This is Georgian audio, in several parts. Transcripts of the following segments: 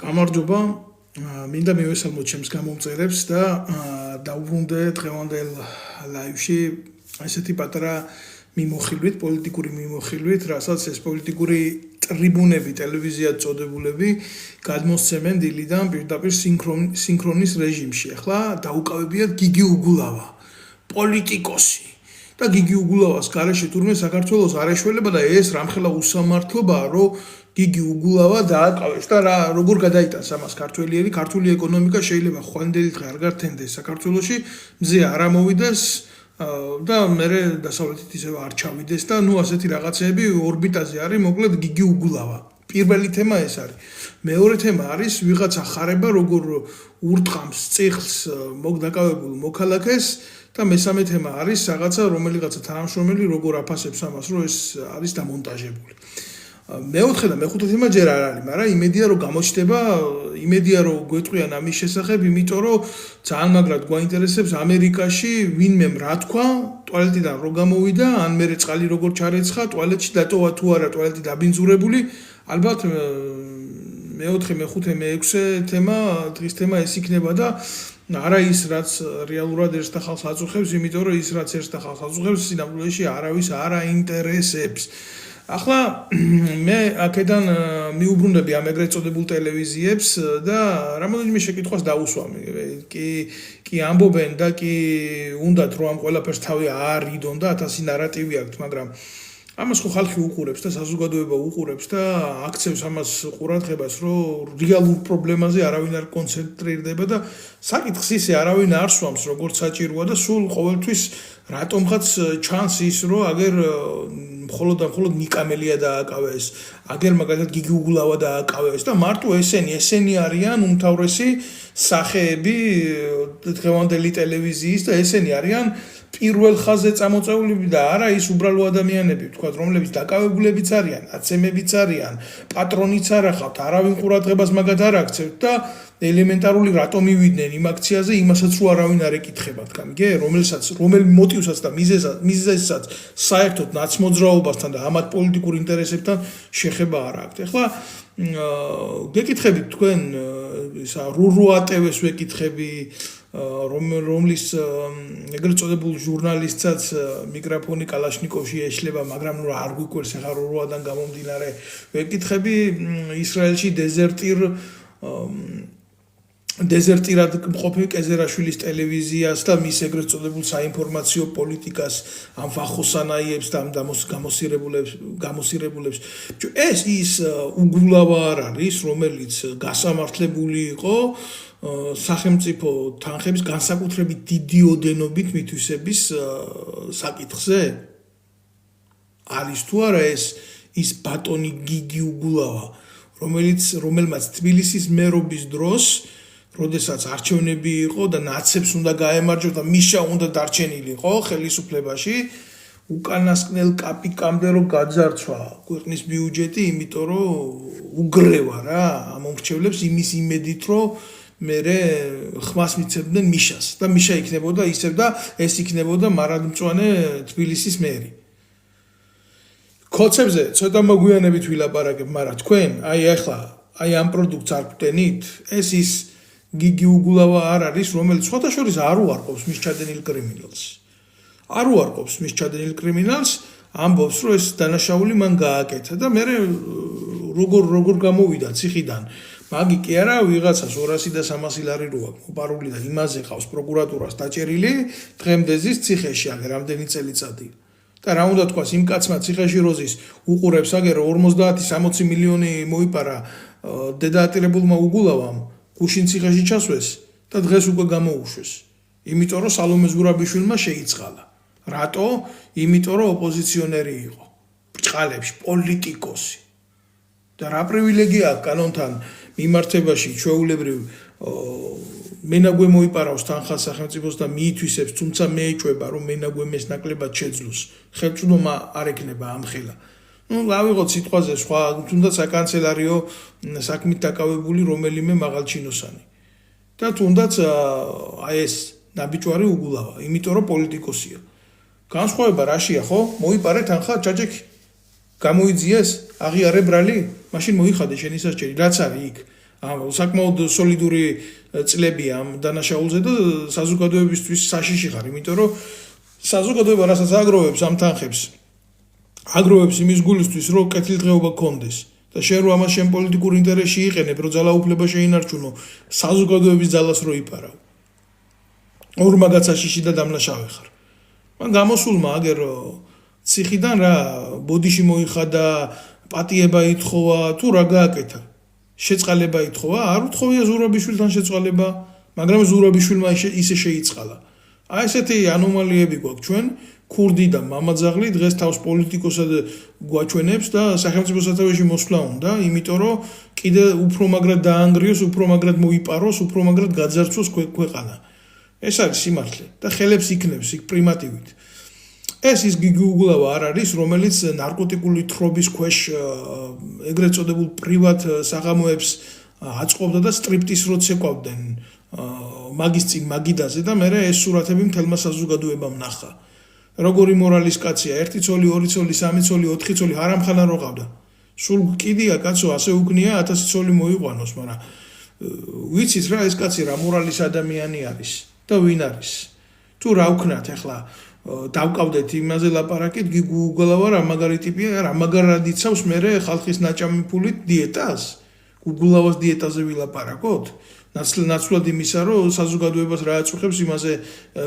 გამარჯობა, მინდა მივესალმოთ ჩემს გამომწერებს და დავუბრუნდე დღევანდელ ლაივში ესეთი პატარა მიმოხილვით, პოლიტიკური მიმოხილვით, რასაც ეს პოლიტიკური ტრიბუნები, ტელევიზია წოდებულები გადმოსცემენ დილიდან პირდაპირ სინქრონის რეჟიმში. ახლა დაუკავებიათ გიგი უგულავა, პოლიტიკოსი. და გიგი უგულავას გარეშე თურმე საქართველოს არ ეშველება და ეს რამხელა უსამართლობაა, რომ გიგი უგულავა დააკავეს და როგორ გადაიტანს ამას ქართული ეკონომიკა შეიძლება ხვალინდელი დღე არ გართენდეს საქართველოში, მზე არ ამოვიდეს და მერე დასავლეთით ისევ არ ჩავიდეს და ასეთი რაღაცეები ორბიტაზე არის, მოკლედ გიგი უგულავა. პირველი თემა ეს არის. მეორე თემა არის ვიღაცა ხარება როგორ ურტყამს წიხლს მოგდაკავებულ მოქალაქეს და მესამე თემა არის რაღაცა რომელიღაცა თანამშრომელი როგორ აფასებს ამას, რომ ეს არის დამონტაჟებული. მეოთხე და მეხუთე თემა ჯერ არ არის, მაგრამ იმედია რომ გამოჩნდება, იმედია რომ გვეტყვიან ამის შესახებ, იმიტომ რომ ძალიან მაგრად გვაინტერესებს ამერიკაში ვინმემ რა თქვა, ტუალეტიდან რო გამოვიდა, ან მერე წყალი როგორ ჩარეცხა, ტუალეტში დატოვა თუ არა ტუალეტი დაბინძურებული, ალბათ მეოთხე, მეხუთე, მეექვსე თემა, დღის თემა ეს იქნება და არა ის რაც რეალურად ერთ ხალხს აწუხებს, იმიტომ რომ ის რაც ერთ ხალხს აწუხებს, სინამდვილეში არავის არ აინტერესებს. ახლა მე აქედან მიუბრუნდები ამ ეგრეთ წოდებულ ტელევიზიებს და რამოდენიმე შეკითხვას დავუსვამ. კი ამბობენ და კი უნდათ რომ ამ ყველაფერს თავი არიდონ და 1000 ნარატივი აქვს, მაგრამ ამას ხო ხალხი უყურებს და საზოგადოება უყურებს და აქცევს ამას ყურადღებას, რომ რეალურ პრობლემაზე არავინ არ კონცენტრირდება და საკითხს ისე არავინ არ სვამს, როგორც საჭიროა და სულ ყოველთვის რატომღაც ჩანს ის, რომ აგერ მხოლოდ ნიკამელია დააკავეს, აგერ მაგალითად გიგი უგულავა დააკავეს და მარტო ესენი არიან უმთავრესი სახეები დღევანდელი ტელევიზიის და ესენი არიან პირველ ხაზზე წამოწეულები და არა ის უბრალო ადამიანები, ვთქვათ, რომლებიც დაკავებულებიც არიან, აცემებიც არიან, პატრონიც არ ახავთ, არავინ ყურადღებას მაგათ არ აქცევთ და ელემენტარული რატომ მივიდნენ იმ აქციაზე, იმასაც რო არავინ არ ეკითხება, თქვენ, რომელ მოტივსაც და მიზეზსაც საერთოდ ნაცმოძრაობასთან და ამათ პოლიტიკურ ინტერესებთან შეხება არ აქვთ. ახლა გეკითხებით თქვენ ისა რურუატევეს ვეკითხები, რომლის ეგრეთ წოდებულ ჟურნალისტსაც მიკროფონი კალაშნიკოვში ეშლება, მაგრამ არ გვიკვირს ახლა რურუადან გამომდინარე ვეკითხები ისრაელში დეზერტირად მყოფი კეზერაშვილის ტელევიზიას და მის ეგრეთ წოდებულ საინფორმაციო პოლიტიკას ამ ვახოსანაიებს და ამ გამოსირებულებს. ეს ის უგულავა არ არის, რომელიც გასამართლებული იყო სახელმწიფო თანხების განსაკუთრებით დიდი ოდენობით მითვისების საკითხზე? არის თუ არა ის ბატონი გიგი უგულავა, რომელმაც თბილისის მერობის დროს როდესაც არჩევნები იყო და ნაცებს უნდა გაემარჯვოს და მიშა უნდა დარჩენილიყო ხელისუფლებაში, უკანასკნელ კაპიკამდე რომ გაძარცვა ქვეყნის ბიუჯეტი, იმიტომ რომ უგრევა რა ამ მომრჩევლებს იმის იმედით, რომ მერე ხმას მიცემდნენ მიშას და მიშა იქნებოდა ისევ და ეს იქნებოდა მარადმწვანე თბილისის მერი. ქოცებზე ცოტა მოგვიანებით ვილაპარაკებ, მაგრამ თქვენ ახლა ამ პროდუქტს არ გვტენით, ეს ის გიგი უგულავა არ არის, რომელიც სხვათაშორის არ უარყოფს მის ჩადენილ კრიმინალს. არ უარყოფს მის ჩადენილ კრიმინალს, ამბობს, რომ ეს დანაშაული მან გააკეთა და მე როგორ გამოვიდა ციხიდან. მაგი კი არა, ვიღაცას 200 და 300 ლარი რო აქვს მოპარული და იმაზე ყავს პროკურატურას დაჭერილი, დღემდე ზის ციხეში აგერ რამდენი წელიწადი. და რა უნდა თქვას იმ კაცმა ციხეში როზის უყურებს აგერ 50-60 მილიონი მოიპარა დედაატირებულმა უგულავამ გუშინ ციხეში ჩასვეს და დღეს უკვე გამოუშვეს. იმიტომ რომ სალომე ზურაბიშვილმა შეიწყალა. რატო? იმიტომ რომ ოპოზიციონერი იყო. ბრჭყალებში პოლიტიკოსი. და რა პრივილეგია აქვს კანონთან მიმართებაში ჩვეულებრივ მენაგვე მოიპარავს თანხას სახელმწიფოს და მიითვისებს, თუმცა მეეჭვება რომ მენაგვემეს ნაკლებად შეძლოს. ხელმწვდომა არ ექნება ამხელა. ავიღოთ სიტყვაზე სხვა, თუნდაც საკანცელარიო საქმით დაკავებული რომელიმე მაღალჩინოსანი. და თუნდაც ეს ნაბიჯვარი უგულავა, იმიტომ რომ პოლიტიკოსია. განსხვავება რაშია, ხო? მოიპარე თანხა ჩაჭექი. გამოიძიეს, აღიარე ბრალი, მაშინ მოიხადე შენი სასჯელი, რაც არის იქ. საკმაოდ სოლიდური წლებია ამ დანაშაულზე და საზოგადოებისთვის საშიში ხარ, იმიტომ რომ საზოგადოება რასაც აგროვებს ამ თანხებს, აგროვებს იმის გულისთვის, რომ კეთილდღეობა გქონდეს და შენ რომ ამას შენ პოლიტიკურ ინტერესში იყენებ, რომ ძალაუფლება შეინარჩუნო, საზოგადოების ძალას რო იპარავ. ორმაგაც საშიში და დამნაშავე ხარ. მან გამოსულმა აგერ ციხიდან რა ბოდიში მოიხადა, პატიება ითხოვა, თუ რა გააკეთა. შეწყალება ითხოვა, არ უთხოვია ზურაბიშვილთან შეწყალება, მაგრამ ზურაბიშვილმა ისე შეიწყალა. აი ესეთი ანომალიები გვაქვს ჩვენ, ქურდი და მამაძაღლი დღეს თავს პოლიტიკოსად გვაჩვენებს და სახელმწიფო სათავეში მოსვლა უნდა, იმიტომ რომ კიდე უფრო მაგრად დაანგრიოს, უფრო მაგრად მოიპაროს, უფრო მაგრად გაძარცვოს ქვეყანა. ეს არის სიმართლე და ხელებს იქნებს იქ პრიმატივით. ეს ის გიგი უგულავა არ არის, რომელიც ნარკოტიკული თხრობის ქვეშ ეგრეთ წოდებულ პრივატ საღამოებს აწყობდა და სტრიპტის როც ეკავდნენ მაგის წინ მაგიდაზე და მერე ეს სურათები მთელმა საზოგადოებამ ნახა. როგორი მორალის კაცია, 1 ცოლი, 2 ცოლი, 3 ცოლი, 4 ცოლი, ჰარამხანა რო ყავდა. სულ კიდია კაცო, ასე უგნია 1000 ცოლი მოიყვანოს, მაგრამ ვიცით რა ეს კაცი რა მორალის ადამიანი არის და ვინ არის? თუ რა ვქნათ ახლა დავკავდეთ იმაზე ლაპარაკით, გიგუ უგულავა რა მაგარი ტიპია, რა მაგარად იცავს მერე ხალხის ნაჭამი ფულით დიეტას? უგულავას დიეტაზე ვილაპარაკოთ? ნაცვლად იმისა, რომ საზოგადოებას რა აწუხებს იმაზე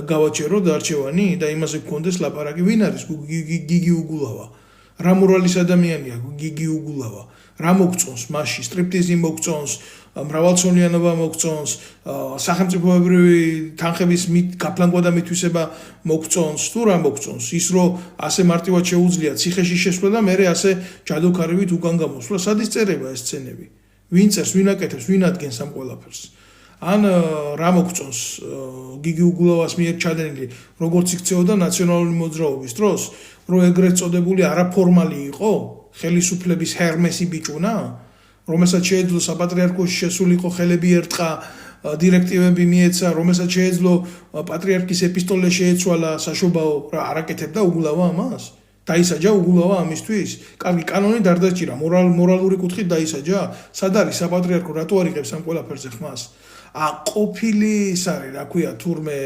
გავაჩეროთ არჩევანი და იმაზე გქონდეს ლაპარაკი. ვინ არის გიგი უგულავა? რა მორალის ადამიანია გიგი უგულავა? რა მოგწონს მასში? სტრიპტიზი მოგწონს, მრავალცოლიანობა მოგწონს, სახელმწიფოებრივი თანხების გაფლანგვა და მითვისება მოგწონს, თუ რა მოგწონს? ის რომ ასე მარტივად შეუძლია ციხეში შესვლა და მერე ასე ჯადოქარივით უკან გამოსვლა, სად ისწერება ეს სცენები? ვინ წერს, ვინ აკეთებს, ვინ ადგენს ამ ყველაფერს? ან რა მოგწონს გიგი უგულავას მიერ ჩადენილი, როგორც იქცეოდა ნაციონალური მოძრაობის დროს, რომ ეგრეთ წოდებული არაფორმალი იყო, ხელისუფლების ჰერმესი ბიჭუნა, რომელსაც შეეძლო საპატრიარქოში შესულიყო ხელები ერტყა, დირექტივები მიეცა, რომელსაც შეეძლო პატრიარქის ეპისტოლე შეეცვალა საშობაო, რა არ აკეთებდა უგულავა ამას? დაისაჯა უგულავა ამისთვის? კარგი კანონი დარდაჭირა, მორალური კუთხით დაისაჯა? სად არის საპატრიარქო, რატო არ იღებს ამ ყველაფერზე ხმას? ყოფილი ის არის, რა ქვია, თურმე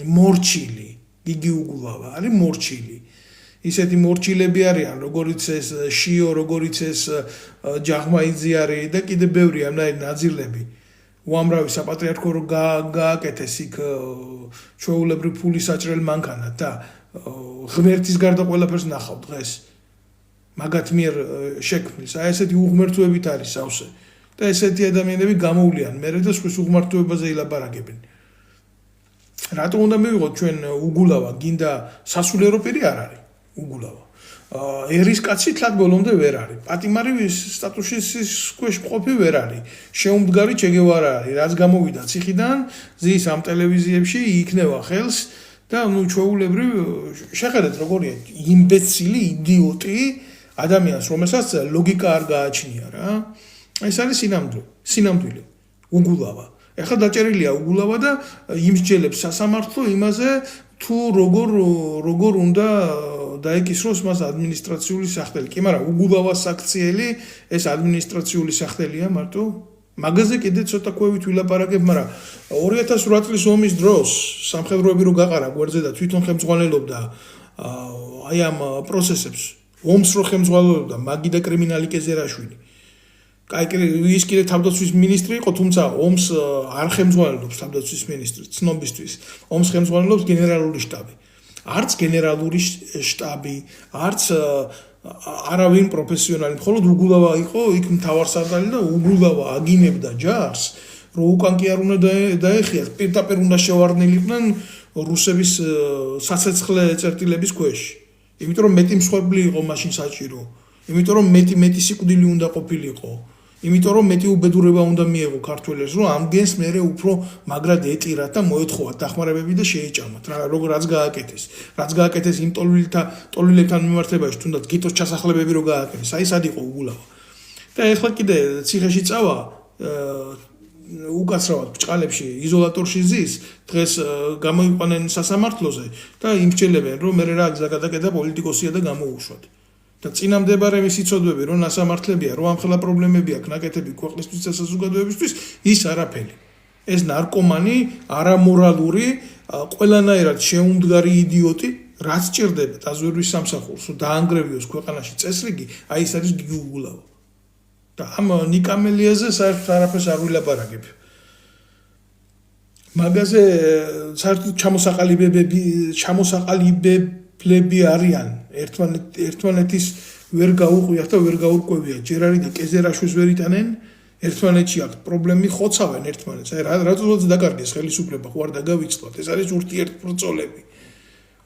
მორჩილი, გიგი უგულავა არის მორჩილი. ისეთი მორჩილები არიან, როგორიც ეს შიო, როგორიც ეს ჯაღმაიძე არის და კიდე ბევრი ამნაირი ნაძილები. უამრავი საპატრიარქო რო გააკეთეს იქ ჩვეულებრივ ფულის საჭრელ მანქანად და ღმერთის გარდა ყველაფერს ნახავ დღეს. მაგათ მიერ შექმნის, აი ესეთი უღმერთოებით არის სავსე. და ესეთი ადამიანები გამოვლიან მერე და სხვის უღმართოებაზე ილაპარაკებენ. რატო უნდა მივიღოთ ჩვენ უგულავა, გინდა სასულიერო პირი არ არის უგულავა. ერის კაცი თლად ბოლომდე ვერ არის. პატიმარის სტატუსის ქვეშ მყოფი ვერ არის. შეუმდგარი ჩეგევარა არის, რაც გამოვიდა ციხიდან, ზის ამ ტელევიზიებში იქნება ხელს და ნუ ჩვეულებრივ შეხედეთ როგორია იმბეცილი, იდიოტი ადამიანს, რომელსაც ლოგიკა არ გააჩნია რა. ეს არის სინამდვილე, უგულავა. ეხლა დაჭერილია უგულავა და იმსჯელებს სასამართლო იმაზე, თუ როგორ უნდა დაეკისროს მას ადმინისტრაციული სახელი. კი, მაგრამ უგულავას აქციელი ეს ადმინისტრაციული სახელია მარტო. მაგაზე კიდე ცოტა კვევით ვილაპარაკებ, მაგრამ 2008 წლის ომის დროს სამხედროები რო გაყარა გვერდზე და თვითონ ხელმძღვანელობდა აი ამ პროცესებს, ომს რო ხელმძღვანელობდა მაგი და კრიმინალი კეზერაშვილი. ის კიდე თავდაცვის მინისტრი იყო, თუმცა ომს არ ხელმძღვანელობს თავდაცვის მინისტრი, ცნობისთვის. ომს ხელმძღვანელობს გენერალური შტაბი. არც გენერალური შტაბი, არც არავინ პროფესიონალი, მხოლოდ უგულავა იყო იქ მთავარსარდალი და უგულავა აგინებდა ჯარს, რომ უკან კი არ უნდა დაეხიათ, პირდაპირ უნდა შევარდნილიყვნენ რუსების საცეცხლე წერტილების ქვეშ. იმიტომ რომ მეტი მსხვერპლი იყო მაშინ საჭირო. იმიტომ რომ მეტი სიკვდილი უნდა ყოფილიყო. იმიტომ რომ მეტი უბედურება უნდა მიეღო ქართველებს, რომ ამ გენს მერე უფრო მაგრად ეტირათ და მოეთხოვათ დახმარებები და შეეჭამათ. რაც გააკეთეს იმ ტოლვილებთან მიმართებაში, თუნდაც გიტოს ჩასახლებები რო გააკეთეს. აი სად იყო უგულავა. და ეხლა კიდე ციხეში წავა, უკაცრავად ბჭყალებში იზოლატორში ზის, დღეს გამოიყვანენ სასამართლოზე და იმსჯელებენ, რომ მერე რა გზა გადაკეთა პოლიტიკოსია და გამოუშვათ. და წინამდებარე მისი ცოდვები რომ ასამართლებია, რომ ამხელა პრობლემები აქვს ნაკეთები ქვეყნისთვის და საზოგადოებისთვის, ის არაფერი. ეს ნარკომანი, არამორალური, ყველანაირად შეუმდგარი idioти, რაც ჭირდება დაზვერვის სამსახურს, რომ დაანგრევიოს ქვეყანაში წესრიგი, აი ეს არის გიგუგულავა. და ამ ნიკამელიაზე საერთოდ არაფერს არ ვილაპარაკებ. მაგაზე საერთოდ ჩამოსაყალიბებლები არიან, ერთმანეთის ვერ გაუყვიათ და ვერ გაურკვევიათ. ჯერ არის და კეზერაშვილს ვერ იტანენ, ერთმანეთში აქვს პრობლემი, ხოცავენ ერთმანეთს. აი რატომაც დაკარგეს ხელისუფლება, ხო არ დაგავიწყოთ. ეს არის ურთიერთბრძოლები.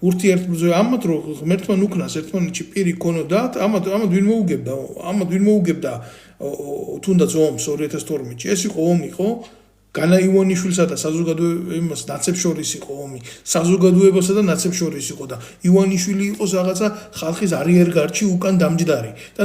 ურთიერთბრძოლები ამათ რომ ღმერთმა უკნას ერთმანეთში პირი ქონოდათ, ამათ ვინ მოუგებდა თუნდაც ომს 2012-ში. ეს იყო ომი, ხო? განა ივანიშვილსა და საზოგადოებას ნაცებს შორის იყო ომი, საზოგადოებასა და ნაცებს შორის იყო და ივანიშვილი იყო რაღაცა ხალხის არიერგარდში უკან დამჯდარი და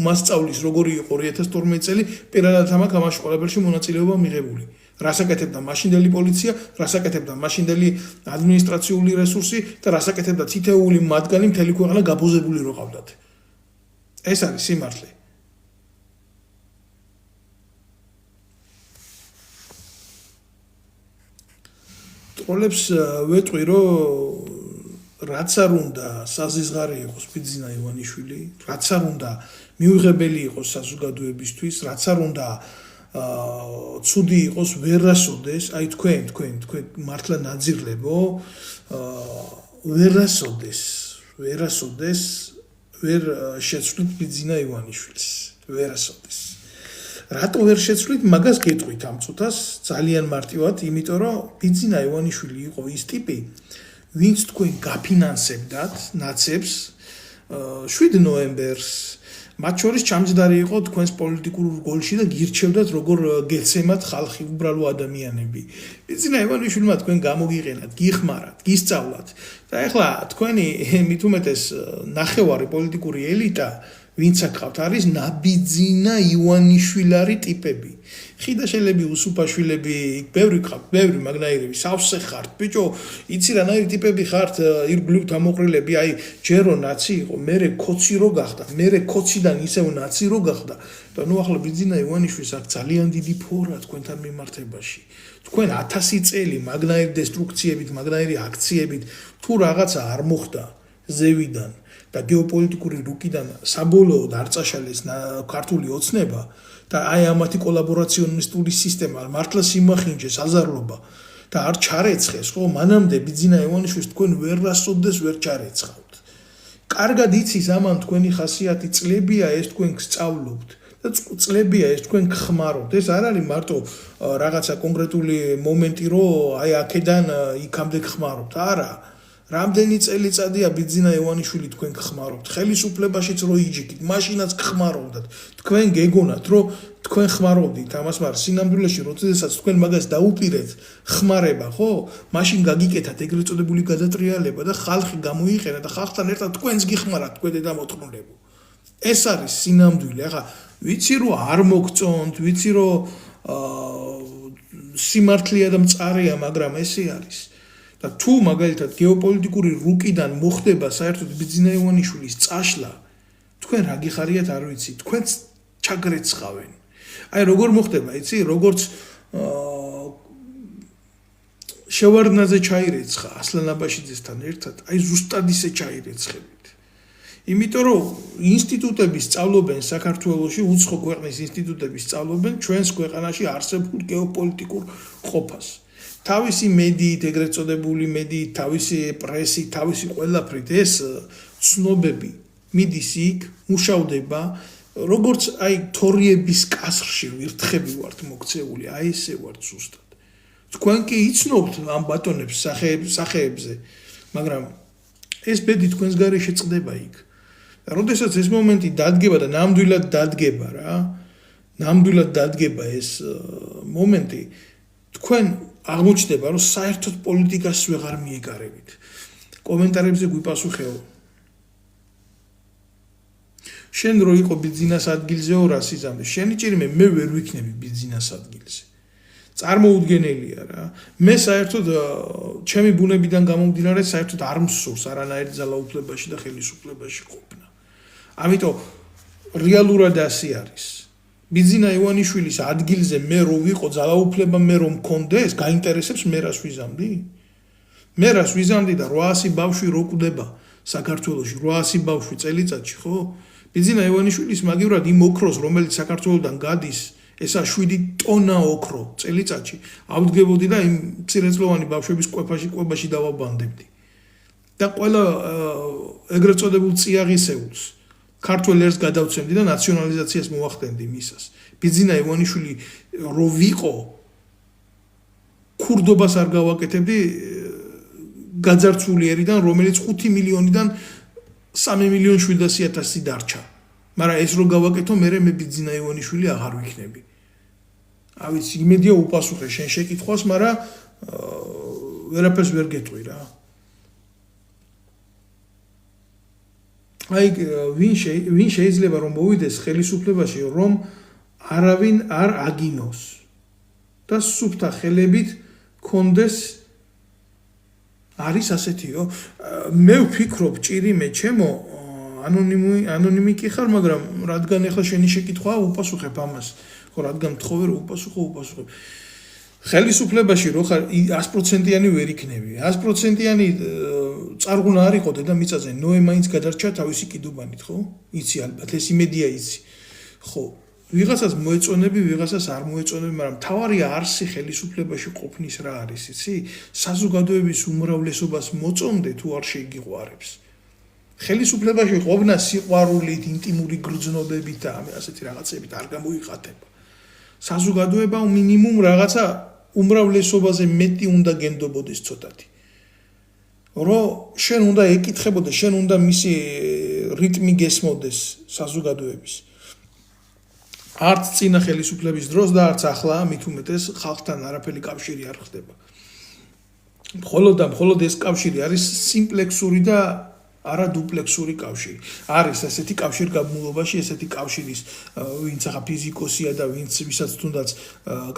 მას სწავლის როგორი იყო 2012 წელი, პირადად ამაში ყველაფერში მონაწილეობა მიღებული. რას აკეთებდა მაშინდელი პოლიცია, რას აკეთებდა მაშინდელი ადმინისტრაციული რესურსი და რას აკეთებდა თითეული მათგანი მთელი ქვეყანა გაბოზებული რო ყავდათ. ეს არის სიმართლე. ტროლებს ვეტყვი რომ რაც არ უნდა საზიზღარი იყოს ბიძინა ივანიშვილი, რაც არ უნდა მიუღებელი იყოს საზოგადოებისთვის, რაც არ უნდა ცუდი იყოს ვერასოდეს, აი თქვენ მართლა ნაძირლებო, ვერასოდეს ვერ შეცვლით ბიძინა ივანიშვილს, ვერასოდეს. რატო ვერ შეცვლით მაგას გეტყვით ამ წუთას ძალიან მარტივად, იმიტომ რომ ბიძინა ივანიშვილი იყო ის ტიპი, ვინც თქვენ გაფინანსებდათ ნაცებს 7 ნოემბერს, მათ შორის ჩამჯდარი იყო თქვენს პოლიტიკურ რგოლში და გირჩევდათ როგორ გეცემათ ხალხი უბრალო ადამიანები. ბიძინა ივანიშვილმა თქვენ გამოგიყენათ, გიხმარათ, გისწავლათ და ეხლა თქვენი მით უმეტეს ნახევარი პოლიტიკური ელიტა ვინც აკავთ არის ნაბიძინა ივანიშვილარი ტიპები. ხიდაშელები, უსუფაშვილები, ბევრი ყავთ, ბევრი მაგნაირები, სავსე ხართ, ბიჭო, იცი რანაირი ტიპები ხართ, ირგვლივ დამოყრილები, აი, ჯერო ნაცი იყო, მერე კოცი რო გახდა, მერე კოციდან ისევ ნაცი რო გახდა. და ნუ ახლა ბიძინა ივანიშვილს აქვს ძალიან დიდი ფორა თქვენთან მიმართებაში. თქვენ 1000 წელი მაგნაირი დესტრუქციებით, მაგნაირი აქციებით თუ რაღაცა არ მოხდა ზევიდან და გეოპოლიტიკური რუკიდან საბოლოოდ არ წაშალეს ქართული ოცნება და აი ამათი კოლაბორაციონისტული სისტემა მართლა სიმახინჯეს აზარლობა და არ ჩარეცხეს, ხო, მანამდე ბიძინა ივანიშვილს თქვენ ვერასოდეს ვერ ჩარეცხავთ. კარგად იცის ამან თქვენი ხასიათი, წლებია ეს თქვენ გსწავლობთ და წლებია ეს თქვენ გხმარობთ. ეს არ არის მარტო რაღაცა კონკრეტული მომენტი, რომ აი აქედან იქამდე გხმარობთ, არა. რამდენი წელიწადია ბიძინა ივანიშვილი თქვენ გხმარობთ, ხელისუფლებაშიც რო იჯიქით, მაშინაც გხმარობდათ. თქვენ გეგონათ, რომ თქვენ ხმარობდით ამას, მაგრამ სინამდვილეში როდესაც თქვენ მაგას დაუპირეთ ხმარება, ხო? მაშინ გაგიკეთათ ეგრეთ წოდებული გადატრიალება და ხალხი გამოიყენა და ხალხთან ერთად თქვენს გიხმარათ თქვენ დედამოწმუნეებო. ეს არის სინამდვილე. ახლა ვიცი რომ არ მოგწონთ, ვიცი რომ სიმართლეა და მწარეა, მაგრამ ესე არის. და თუ მაგალითად გეოპოლიტიკური რუკიდან მოხდება საერთოდ ბიძინა ივანიშვილის წაშლა, თქვენ რა გიხარიათ არ ვიცი, თქვენც ჩაგრეცხავენ. აი როგორ მოხდება, იცი, როგორც შევარდნაძე ჩაირეცხა ასლან აბაშიძესთან ერთად, აი ზუსტად ისე ჩაირეცხებით. იმიტომ რომ ინსტიტუტები სწავლობენ საქართველოში, უცხო ქვეყნის ინსტიტუტები სწავლობენ ჩვენს ქვეყანაში არსებულ გეოპოლიტიკურ ყოფას. თავისი მედიით, ეგრეთ წოდებული მედიით, თავისი პრესით, თავისი ყველაფრით ეს ცნობები მიდის იქ, მუშავდება, როგორც აი თორიების კასრში ვირთხები ვართ მოქცეული, აი ესე ვართ ზუსტად. თქვენ კი იცნობთ ამ ბატონებს სახეებზე, მაგრამ ეს ბედი თქვენს გარეშე წდება იქ. და როდესაც ეს მომენტი დადგება და ნამდვილად დადგება რა, ნამდვილად დადგება ეს მომენტი, თქვენ აღმოჩნდება, რომ საერთოდ პოლიტიკას ვეღარ მიეკარებით. კომენტარებზე გვიპასუხეო. შენ რო იყო ბიძინას ადგილზეო რას იზამთრე, შენი ჭირიმე მე ვერ ვიქნები ბიძინას ადგილზე. წარმოუდგენელია რა. მე საერთოდ ჩემი ბუნებიდან გამომდინარე საერთოდ არ მსურს არანაირ ძალაუფლებაში და ხელისუფლებაში ყოფნა. ამიტომ რეალურად ასე არის. ბიძინა ივანიშვილის ადგილზე მე რო ვიყო ძალაუფლება მე რომ მქონდეს, გაინტერესებს მე რას ვიზამდი? მე რას ვიზამდი და 800 ბავშვი რო კვდება საქართველოში, 800 ბავშვი წელიწადში, ხო? ბიძინა ივანიშვილის მაგივრად იმ ოქროს, რომელიც საქართველოსდან გადის, ესა 7 ტონა ოქრო წელიწადში, ავდგებოდი და იმ მცირეწლოვანი ბავშვების კვებაში დავაბანდებდი. და ყველა ეგრეთ წოდებულ წიაღისეულს ქართველ ერს გადავცემდი და ნაციონალიზაციას მოვახდენდი მისას. ბიძინა ივანიშვილი რო ვიყო ქურდობას არ გავაკეთებდი გაძარცვული ერიდან, რომელიც 5 მილიონიდან 3 მილიონ 700,000 დარჩა. მაგრამ ეს რო გავაკეთო, მე ბიძინა ივანიშვილი აღარ ვიქნები. ავიცი, იმედია უპასუხე შენ შეკითხვას, მაგრამ ვერაფერს ვერ გეტყვი რა. აი ვინ შეიძლება რომ მოვიდეს ხელისუფლებაში, რომ არავინ არ აგინოს და სუფთა ხელებით კონდეს არის ასეთიო. მე ვფიქრობ ჭირიმე ჩემო ანონიმი კი ხარ, მაგრამ რადგან ახლა შენი შეკითხვაა უპასუხებ ამას. ხო, რადგან მთხოვე რომ უპასუხებ. ხელისუფლებაში რო ხარ 100%-იანი ვერ იქნები. 100%-იანი წარღვნა არ იყო დედამიწაზე, ნოე მაინც გადარჩა თავისი კიდუბანით, ხო? იცი ალბათ, ეს იმედია იცი. ხო, ვიღაცას მოეწონები, ვიღაცას არ მოეწონები, მაგრამ თავარი არსი ხელისუფლებაში ყოფნის რა არის, იცი? საზოგადოების უმრავლესობას მოწონდე თუ არ შეიგიყვარებს. ხელისუფლებაში ყოფნა სიყვარულით, ინტიმური გრძნობებით და ასეთი რაღაცებით არ გამოიხატება. საზოგადოება მინიმუმ რაღაცა უმრავლესობაზე მეტი უნდა გენდობოდეს ცოტათი. რომ შენ უნდა ეკითხებოდეს, შენ უნდა მისი რიტმი გესმოდეს საზოგადოების. არც წინა ხელისუფლების დროს და არც ახლა, მით უმეტეს ხალხთან არაფერი კავშირი არ ხდება. მხოლოდ ეს კავშირი არის სიმპლექსური და არა დუპლექსური კავშირი. არის ასეთი კავშირგაბმულობაში, ესეთი კავშირის, ვინც ახლა ფიზიკოსია და ვისაც თუნდაც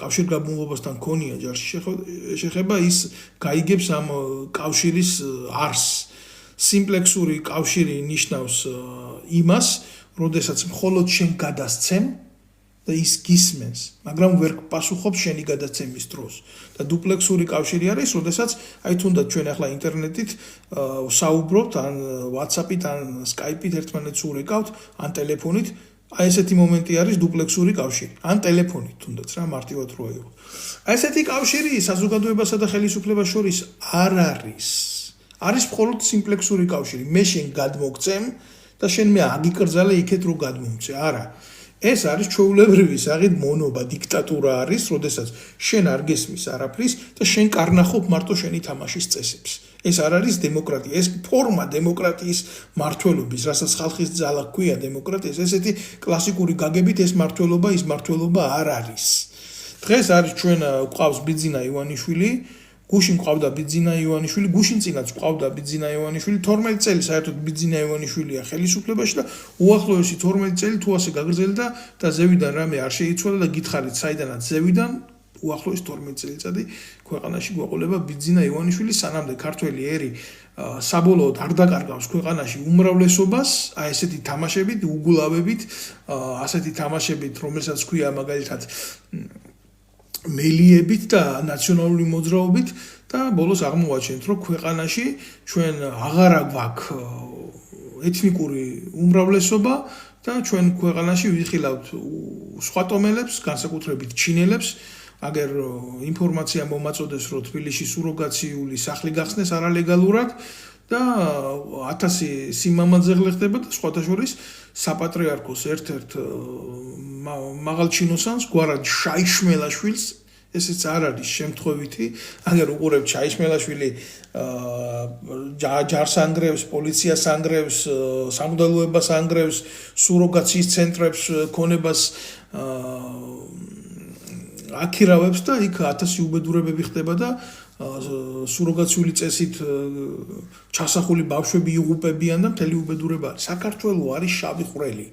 კავშირგაბმულობასთან ქონია ჯარში შეხება, ის გაიგებს ამ კავშირის არსს. სიმპლექსური კავშირი ნიშნავს იმას, როდესაც მხოლოდ შენ გადასცემ და ის გისმენს, მაგრამ ვერ პასუხობს შენი გადაცემის დროს. და დუპლექსური კავშირი არის, როდესაც აი თუნდაც ჩვენ ახლა ინტერნეტით საუბრობთ, ან WhatsApp-ით, ან Skype-ით ერთმანეთს ურეკავთ, ან ტელეფონით, აი ესეთი მომენტი არის დუპლექსური კავშირი. ან ტელეფონით თუნდაც რა მარტივად რო აიღო. აი ესეთი კავშირი საზოგადოებასა და ხელისუფლებას შორის არ არის. არის მხოლოდ სიმპლექსური კავშირი. მე შენ გადმოგცემ და შენ მე აგიკრძალე იქეთ რო გადმომცე. არა. ეს არის ჩვეულებრივი საღით მონობა, დიქტატურა არის, როდესაც შენ არ გესმის არაფრის და შენ კარნახობ მარტო შენი თამაშის წესებს. ეს არ არის დემოკრატია, ეს ფორმა დემოკრატიის მართლობის, რასაც ხალხის ძალა ჰქვია დემოკრატიას, ესეთი კლასიკური გაგებით ეს მართლობა, ის მართლობა არ არის. დღეს არის ჩვენ გვყავს ბიძინა ივანიშვილი, გუშინ ყავდა ბიძინა ივანიშვილი, გუშინ წინაც ყავდა ბიძინა ივანიშვილი, 12 წელი საერთოდ ბიძინა ივანიშვილია ხელისუფლებაში და უახლოესი 12 წელი თუ ასე გაგრძელდა და ზევიდან რამე არ შეიცვალა და გითხარით საიდანაც ზევიდან უახლოესი 12 წელიწადი ქვეყანაში გვეყოლება ბიძინა ივანიშვილი, სანამდე ქართველი ერი საბოლოოდ არ დაკარგავს ქვეყანაში უმრავლესობას, აი ესეთი თამაშებით, უგულავებით, ასეთი თამაშებით, რომელსაც ქვია მაგალითად მელიებით და ნაციონალური მოძრაობით და ბოლოს აღმოვაჩენთ, რომ ქვეყანაში ჩვენ აღარ გვაქვს ეთნიკური უმრავლესობა და ჩვენ ქვეყანაში ვიხილავთ სხვა ტომელებს, განსაკუთრებით ჩინელებს, აგერ ინფორმაცია მომაწოდეს, რომ თბილისში სუროგაციული სახლი გახსნეს არალეგალურად და 1000 სიმამაძე ხდება და სხვათა შორის საპატრიარქოს ერთ-ერთ მაღალჩინოსანს გვარად შაიშმელაშვილს, ესეც არ არის შემთხვევითი, აგერ უყურებთ შაიშმელაშვილი ჯარს ანგრევს, პოლიციას ანგრევს, სამღვდელოებას ანგრევს, სუროგაციის ცენტრებს ქონებას აქირავებს და იქ 1000 უბედურებები ხდება და სუროგაციული წესით ჩასახული ბავშვები იღუპებიან და მთელი უბედურება არის. საქართველო არის შავი ხვრელი.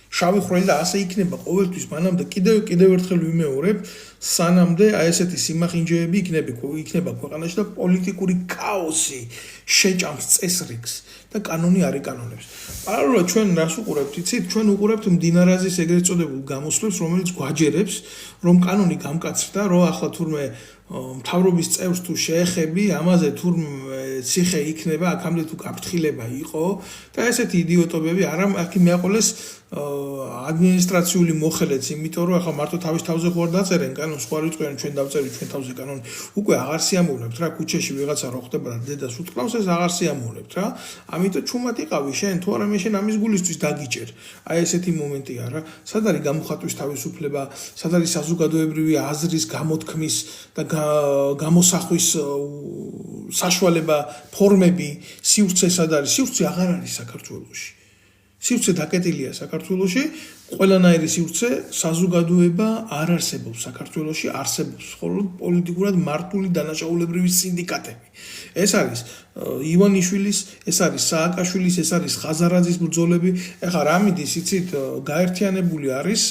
შავი ხვრელი და ასე იქნება ყოველთვის, მანამდე კიდევ ერთხელ ვიმეორებ, სანამდე აი ესეთი სიმახინჯეები იქნება ქვეყანაში და პოლიტიკური ქაოსი შეჭამს წესრიგს და კანონი არ იკანონებს. პარალელურად ჩვენ რას უყურებთ, იცით? ჩვენ უყურებთ მდინარაზის ეგრეთ წოდებულ გამოსვლებს, რომელიც გვაჯერებს, რომ კანონი გამკაცრდა, რომ ახლა თურმე მთავრობის წევრს თუ შეეხები, ამაზე თურმე ციხე იქნება, აქამდე თუ გაფრთხილება იყო და ესეთი იდიოტობები აქ მეაყოლეს ადმინისტრაციული მოხელეც, იმიტომ რომ ახლა მარტო თავის თავზე ხო არ დაწერენ კანონს, სხვა რიცხვიან ჩვენ დავწერით ჩვენ თავზე კანონი. უკვე აღარ სიამოვნებთ რა, ქუჩაში ვიღაცა რო ხდება და დედას უთხრავს, ეს აღარ სიამოვნებთ რა. ამიტომ ჩუმად იყავი შენ, თუ არა მე შენ ამის გულისთვის დაგიჭერ. აი ესეთი მომენტია რა. სად არის გამოხატვის თავისუფლება, სად არის საზოგადოებრივი აზრის გამოთქმის და გამოსახვის საშუალება, ფორმები, სივრცე სად არის? სივრცე აღარ არის საქართველოში. სივრცე დაკეტილია საქართველოში, ყველანაირი სივრცე საზოგადოება არ არსებობს საქართველოში, არსებობს მხოლოდ პოლიტიკურად მართული დანაშაულებრივი სინდიკატები. ეს არის ივანიშვილის, ეს არის სააკაშვილის, ეს არის ხაზარაძის ბრძოლები. ეხლა რა მიდის, იცით, გაერთიანებული არის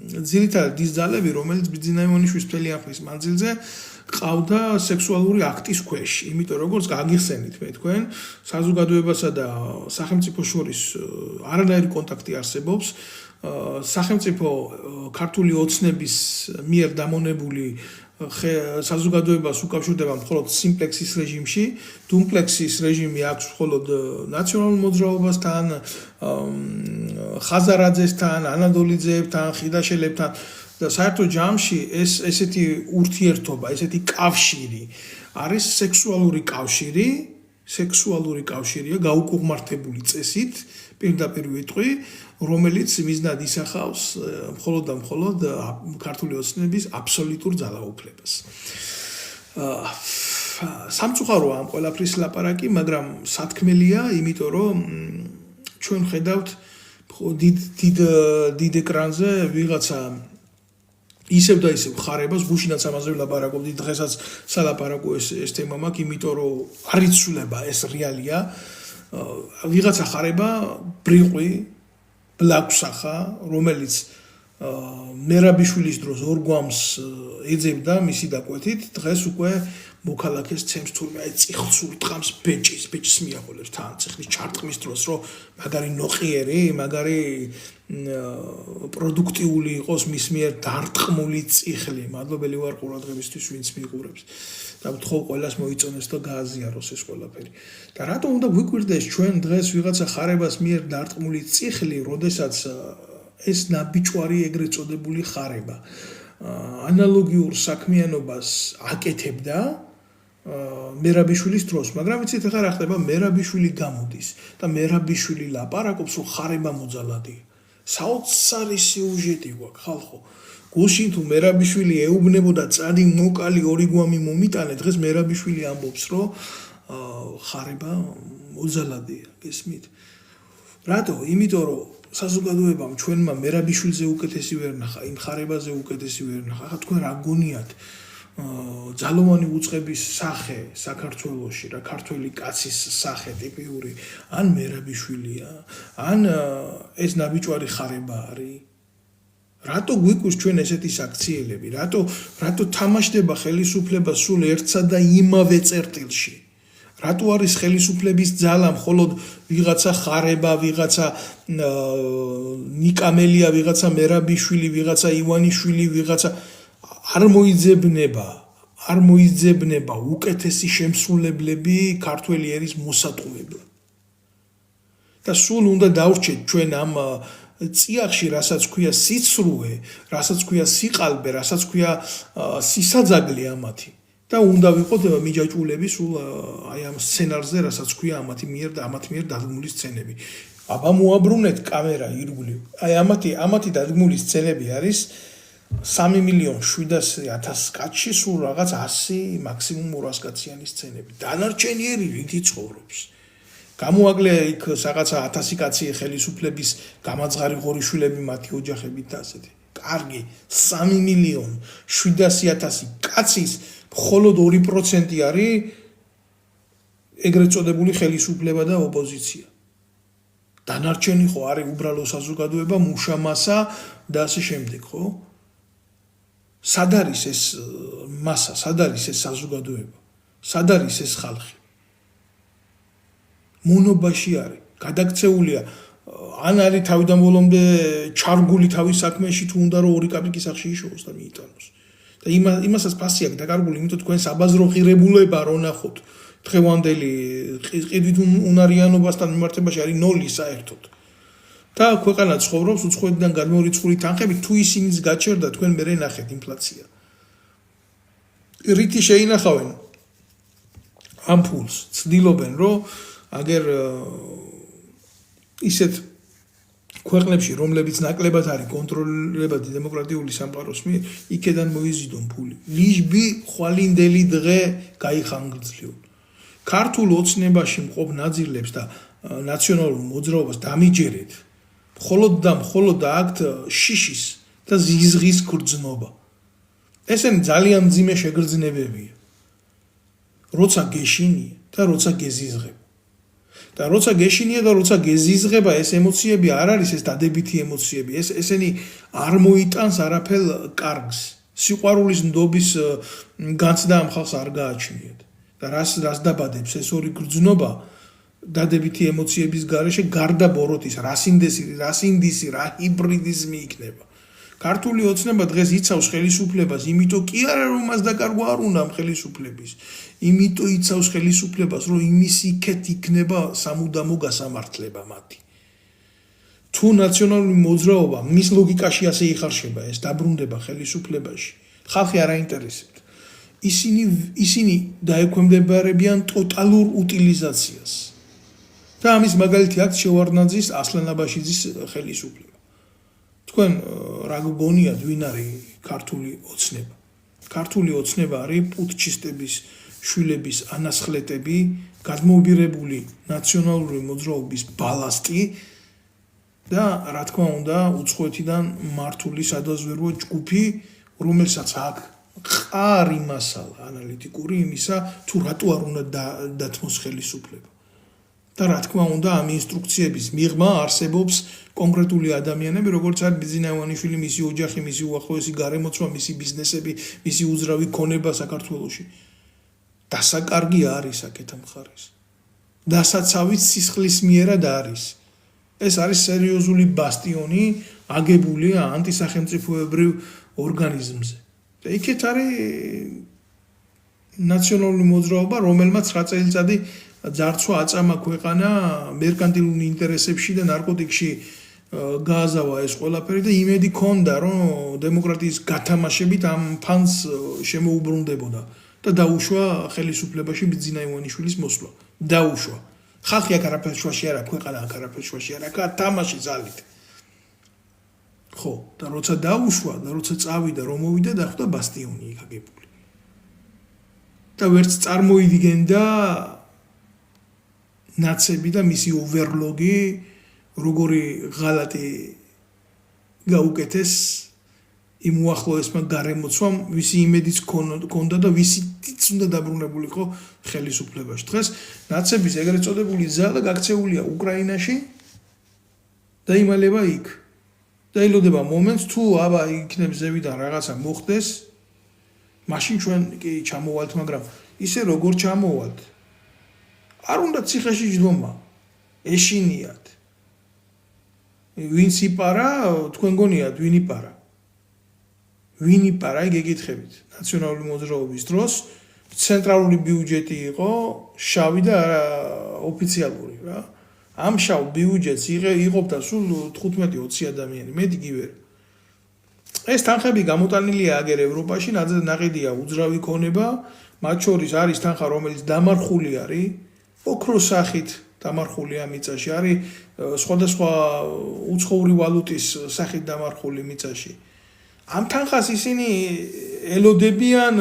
ძირითადად ის ძალები, რომელიც ბიძინა ივანიშვილის მთელი ამხის მანძილზე ყავდა სექსუალური აქტის ქვეშ, იმიტომ როგორც გაგიხსენით მე თქვენ, საზოგადოებასა და სახელმწიფოს შორის არანაირი კონტაქტი არსებობს, სახელმწიფო ქართული ოცნების მიერ დამონებული საზოგადოებას უკავშირდება მხოლოდ სიმპლექსის რეჟიმში, დუმპლექსის რეჟიმი აქვს მხოლოდ ნაციონალურ მოძრაობასთან, ხაზარაძესთან, ანადოლიძეებთან, ხიდაშელებთან და საერთო ჯამში ესეთი ურთიერთობა, ესეთი კავშირი არის სექსუალური კავშირია გაუკუღმართებული წესით, პირდაპირ ვიტყვი, რომელიც მიზნად ისახავს მხოლოდ და მხოლოდ ქართული ოცნების აბსოლუტურ ძალაუფლებას. სამწუხაროა ამ ყველაფრის ლაპარაკი, მაგრამ სათქმელია, იმიტომ რომ ჩვენ ხედავთ დიდ ეკრანზე ვიღაცა ისევ და ისევ ხარებას, გუშინაც ამაზე ვლაპარაკობდი, დღესაც სალაპარაკო ეს თემა მაქვს, იმიტომ რომ არ იცვლება ეს რეალია. ვიღაცა ხარება ბრიყვი ბლაგვსახა, რომელიც მერაბიშვილის დროს ორ გვამს ეძებდა მისი დაკვეთით, დღეს უკვე მოქალაქეს ცემს თურმე აი წიხლს ურტყამს ბეჭს მიაღოლებს თან წიხლის ჩარტყმის დროს, რომ მაგარი ნოყიერი, მაგარი პროდუქტიული იყოს მის მიერ დარტყმული წიხლი. მადლობელი ვარ ყურადღებისთვის, ვინც მიიღურებს. და ვთხოვ ყველას მოიწონეს და გააზიაროს ეს ყველაფერი. და რატომ უნდა გვიკვირდეს ჩვენ დღეს ვიღაცა ხარებას მიერ დარტყმული წიხლი, როდესაც ეს ნაბიჯვარი ეგრეთ წოდებული ხარება ანალოგიურ საქმიანობას აკეთებდა მერაბიშვილის დროს, მაგრამ იცით ახლა რა ხდება, მერაბიშვილი გამოდის და მერაბიშვილი ლაპარაკობს, რომ ხარება მოძალადია. საოცარი სიუჟეტი გვაქვს ხალხო. გუშინ თუ მერაბიშვილი ეუბნებოდა წადი მოკალი ორი გვამი მომიტანე, დღეს მერაბიშვილი ამბობს, რომ ხარება მოძალადია, გესმით? რატო? იმიტომ რომ საზოგადოებამ ჩვენმა მერაბიშვილზე უკეთესი ვერ ნახა, იმ ხარებაზე უკეთესი ვერ ნახა. ახლა თქვენ რა გონიათ? ძალოვანი უწყების სახე საქართველოში, რა ქართველი კაცის სახე ტიპიური, ან მერაბიშვილია, ან ეს ნაბიჯვარი ხარება არის. რატო გვიკვირს ჩვენ ესეთი საქციელები? რატო თამაშდება ხელისუფლება სულ ერთსა და იმავე წერტილში? რატო არის ხელისუფლების ძალა მხოლოდ ვიღაცა ხარება, ვიღაცა ნიკამელია, ვიღაცა მერაბიშვილი, ვიღაცა ივანიშვილი, ვიღაცა არ მოიძებნება უკეთესი შემსრულებლები ქართველი ერის მოსატყუებლად. და სულ უნდა დავრჩეთ ჩვენ ამ წიაღში, რასაც ქვია სიცრუე, რასაც ქვია სიყალბე, რასაც ქვია სისაძაგლი ამათი. და უნდა ვიყოთ მიჯაჭვულები სულ აი ამ სცენარზე, რასაც ქვია ამათი მიერ დადგმული სცენები. აბა მოაბრუნეთ კამერა ირგვლივ. აი ამათი დადგმული სცენები არის 3,700,000 კაცში სულ რაღაც 100 მაქსიმუმ 200 კაციანი სცენები. დანარჩენიერი რითი ცხოვრობს. გამოაკლია იქ რაღაცა 1000 კაცი ხელისუფლების გამაძღარი ღორიშვილები, მათი ოჯახებით და ასეთი. კარგი, 3,700,000 კაცის მხოლოდ 2% არის ეგრეთ წოდებული ხელისუფლება და ოპოზიცია. დანარჩენი ხო არის უბრალო საზოგადოება, მუშა-მასა და ასე შემდეგ, ხო? სად არის ეს მასა, სად არის ეს საზოგადოება? სად არის ეს ხალხი? მონობაში არის, გადაქცეულია, ან არის თავიდან ბოლომდე ჩარგული თავის საქმეში, თუ უნდა რომ ორი კაპიკი სახში იშოვოს და მიიტანოს. და იმასაც ფასი აქვს დაკარგული, იმიტომ თქვენ საბაზრო ღირებულება რო ნახოთ, დღევანდელი ყიდვით უნარიანობასთან მიმართებაში არის 0 საერთოდ. და ქვეყანა ცხოვრობს უცხოეთიდან გადმორიცხული თანხებით, თუ ისინიც გაჩერდა, თქვენ მერე ნახეთ ინფლაცია. რითი შეინახავენ ამ ფულს, ცდილობენ რომ აგერ ისეთ ქვეყნებში, რომლებიც ნაკლებად არის კონტროლირებადი დემოკრატიული სამყაროს მიერ, იქედან მოიზიდონ ფული. ლიჟბი ხვალინდელი დღე გაიხანგრძლივ. ქართულ ოცნებაში მყოფ ნაწილებს და ნაციონალურ მოძრაობას დამიჯერეთ. მხოლოდ აქვთ შიშის და ზიზღის გრძნობა. ესენი ძალიან მძიმე შეგრძნებებია. როცა გეშინია და როცა გეზიზღება. და როცა გეშინია და როცა გეზიზღება, ეს ემოციები არ არის ეს დადებითი ემოციები, ესენი არ მოიტანს არაფერ კარგს. სიყვარულის ნდობის განცდა ამ ხალხს არ გააჩნიათ. და რას დაბადებს ეს ორი გრძნობა დადებითი ემოციების გარეშე გარდა ბოროტის, რა სინდისი, რა ჰიბრიდიზმი იქნება. ქართული ოცნება დღეს იცავს ხელისუფლებას, იმიტომ კი არა რომ მას დაკარგვა არ უნდა ხელისუფლების. იმიტომ იცავს ხელისუფლებას, რომ იმის იქეთ იქნება სამუდამო გასამართლება მათი. თუ ნაციონალური მოძრაობა მის ლოგიკაში ასე იხარშება, ეს დაბრუნდება ხელისუფლებაში. ხალხი არ აინტერესებთ. ისინი დაექვემდებარებიან ტოტალურ უტილიზაციას. და ამის მაგალითი აქვს შევარდნაძის, ასლან აბაშიძის ხელისუფლება. თქვენ რა გგონიათ, ვინ არის ქართული ოცნება? ქართული ოცნება არის პუტჩისტების შვილების ანასხლეტები, გადმოუბირებული ნაციონალური მოძრაობის ბალასტი და რა თქმა უნდა, უცხოეთიდან მართული სადაზვერვო ჯგუფი, რომელსაც აქვს ყარი მასალა ანალიტიკური იმისა, თუ რატო არ უნდა დათმოს ხელისუფლება. და რა თქმა უნდა, ამ ინსტრუქციების მიღმა არსებობს კონკრეტული ადამიანები, როგორც არის ბიძინა ივანიშვილი, მისი ოჯახი, მისი უახლოესი გარემოცვა, მისი ბიზნესები, მისი უძრავი ქონება საქართველოში. დასაკარგი არის აქეთ მხარეს. დასაცავით სისხლის მიერად არის. ეს არის სერიოზული ბასტიონი, აგებული ანტისახელმწიფოებრივ ორგანიზმზე. და იქეთ არის ნაციონალური მოძრაობა, რომელმაც 9 წელიწადი ძარცვა აწამა ქვეყანა მერკანტილურ ინტერესებში და ნარკოტიკში გააზავა ეს ყველაფერი და იმედი ქონდა, რომ დემოკრატიის გათამაშებით ამ ფანს შემოუბრუნდებოდა და დაუშვა ხელისუფლებაში ბიძინა ივანიშვილის მოსვლა. დაუშვა. ხალხი აქ არაფერ შუაში არა, ქვეყანა აქ არაფერ შუაში არა, თამაში ძალით. ხო, და როცა დაუშვა და როცა წავიდა, რომ მოვიდა, დახვდა ბასტიონი იქ აგებული. და ვერც წარმოიდგენდა ნაცები და მისი ოვერლოგი როგორი ღალატი გაუკეთეს იმ უახლოესმა გარემოცვამ, ვისი იმედიც ქონდა და ვისიც უნდა დაბრუნებულიყო ხელისუფლებაში. დღეს ნაცების ეგრეთ წოდებული ძალა გაქცეულია უკრაინაში და იმალება იქ. და ელოდება მომენტს, თუ აბა იქნებ ზევიდან რაღაცა მოხდეს, მაშინ ჩვენ კი ჩამოვალთ, მაგრამ ისე როგორ ჩამოვალთ? არ უნდა ციხეში ჯდომა, ეშინიათ. ვინც იპარა, თქვენ გონიათ, ვინ იპარა? ვინ იპარა, გეკითხებით. ნაციონალური მოძრაობის დროს ცენტრალური ბიუჯეტი იყო შავი და ოფიციალური რა. ამ შავ ბიუჯეტს იყოფდა სულ 15-20 ადამიანი, მეტი კი ვერ. ეს თანხები გამოტანილია აგერ ევროპაში, ნაყიდია უძრავი ქონება, მათ შორის არის თანხა, რომელიც დამარხული არის, ოქროს სახით დამარხულია მიწაში, არის სხვადასხვა უცხოური ვალუტის სახით დამარხული მიწაში. ამ თანხას ისინი ელოდებიან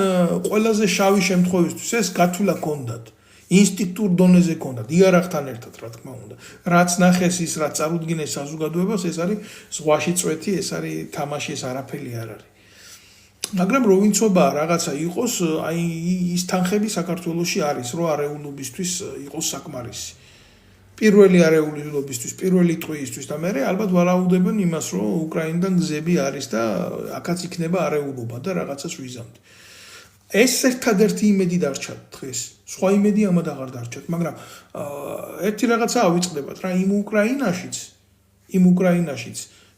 ყველაზე შავი შემთხვევისთვის, ეს გათვლა ქონდათ. ინსტინქტურ დონეზე ქონდათ, იარაღთან ერთად, რა თქმა უნდა. რაც ნახეს ის, რაც წარუდგინეს საზოგადოებას, ეს არის ზღვაში წვეთი, ეს არის თამაში, ეს არაფერი არ არის. მაგრამ როვინცობა რაღაცა იყოს, აი ის თანხები საქართველოში არის, რომ არეულობისთვის იყოს საკმარისი. პირველი არეულობისთვის, პირველი ტყვიისთვის და მე ალბათ ვარაუდებენ იმას, რომ უკრაინიდან გზები არის და აქაც იქნება არეულობა და რაღაცას ვიზამთ. ეს ერთადერთი იმედი დარჩა დღეს. სხვა იმედი ამად აღარ დარჩათ, მაგრამ ერთი რაღაცა ავიწყდებათ რა იმ უკრაინაშიც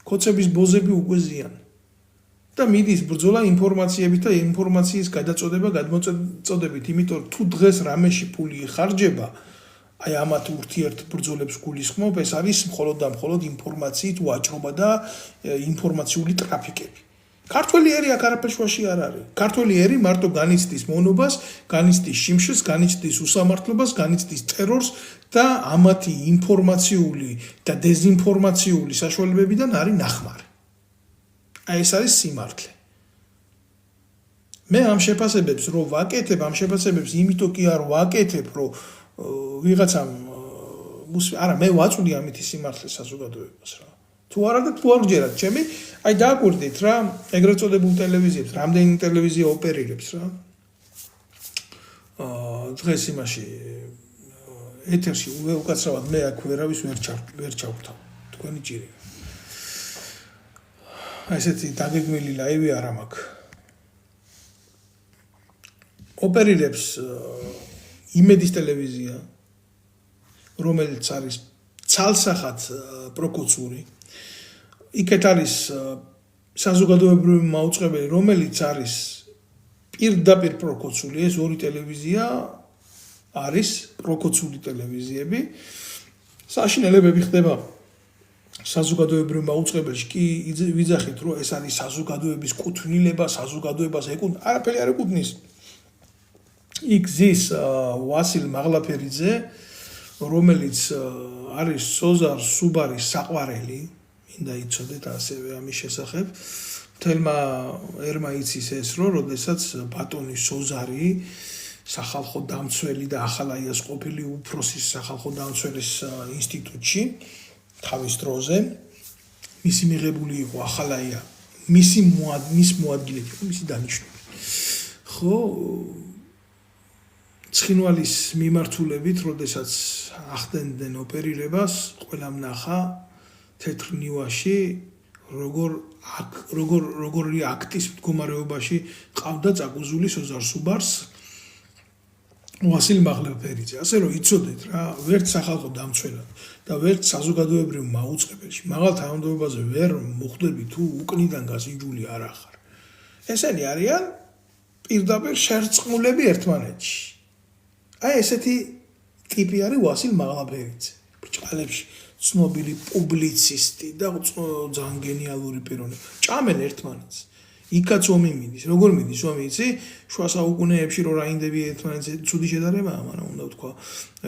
კოცების ბოზები უკვე ზიან. და მიდის ბრძოლა ინფორმაციებით და ინფორმაციის გადაწოდება გადმოწოდებით, იმიტომ თუ დღეს რამეში ფული იხარჯება, აი ამათ ურთიერთ ბრძოლებს გულისხმობ, ეს არის მხოლოდ და მხოლოდ ინფორმაციით ვაჭრობა და ინფორმაციული ტრაფიკები. ქართველი ერი აქ არაფერში არ არის. ქართველი ერი მარტო განიცდის მონობას, განიცდის შიმშილს, განიცდის უსამართლობას, განიცდის ტერორს და ამათი ინფორმაციული და დეზინფორმაციული საშუალებებიდან არის ნახმარი. აი ეს არის სიმართლე. მე ამ შეფასებებს რო ვაკეთებ, ამ შეფასებებს იმიტომ კი არ ვაკეთებ, რომ ვიღაცამ არა მე ვაწვდი ამითი სიმართლე საზოგადოებას რა. თუ არა და თუ არ გჯერათ ჩემი, აი დააკვირდით რა, ეგრეთ წოდებულ ტელევიზიებს, რამდენი ტელევიზია ოპერირებს რა. დღეს იმაში ეთერში უკაცრავად მე აქ ვერავის ვერ ჩავთავ. თქვენი ჭირია. ესეთი დაგეგმილი ლაივი არ მაქვს. ოპერირებს იმედის ტელევიზია, რომელიც არის ცალსახად პროკოცური. იქეთ არის საზოგადოებრივი მაუწყებელი, რომელიც არის პირდაპირ პროკოცული, ეს ორი ტელევიზია არის პროკოცული ტელევიზიები. საშინელებები ხდება საზოგადოებრივ მაუწყებელში კი ვიძახით, რომ ეს არის საზოგადოების კუთვნილება, საზოგადოებას ეკუთვნის, არაფერი არ ეკუთვნის. იქ ზის ვასილ მაღლაფერიძე, რომელიც არის სოზარ სუბარის საყვარელი, მინდა იცოდეთ ასევე ამის შესახებ. მთელმა ერმა იცის ეს, რომ როდესაც ბატონი სოზარი სახალხო დამცველი და ახალაიას ყოფილი უფროსის სახალხო დამცველის ინსტიტუტში თავის დროზე მისი მიღებული იყო ახალაია მის მოადგილედ მისი დანიშნული. ხო ცხინვალის მიმართულებით, როდესაც ახდენდნენ ოპერირებას, ყველამ ნახა თეთრ ნივაში როგორი აქტის მდგომარეობაში ყავდა წაგუზული სოზარ სუბარს ვასილ მაღლაფერიძე. ასე რომ იცოდეთ რა, ვერც სახალხო დამცველად და ვერც საზოგადოებრივ მაუწყებელში მაღალ თანამდებობაზე ვერ მოხვდები თუ უკნიდან გასინჯული არ ახარ. ესენი არიან პირდაპირ შერწყმულები ერთმანეთში. აი ესეთი ტიპი არის ვასილ მაღლაფერიძე. ბრჭყალებში ცნობილი პუბლიცისტი და ძალიან გენიალური პიროვნება. ჭამენ ერთმანეთს. იქაც ომი მიდის. როგორ მიდის ომი იცი? შუა საუკუნეებში რო რაინდები ერთმანეთზე ცუდი შედარებაა, მაგრამ უნდა ვთქვა,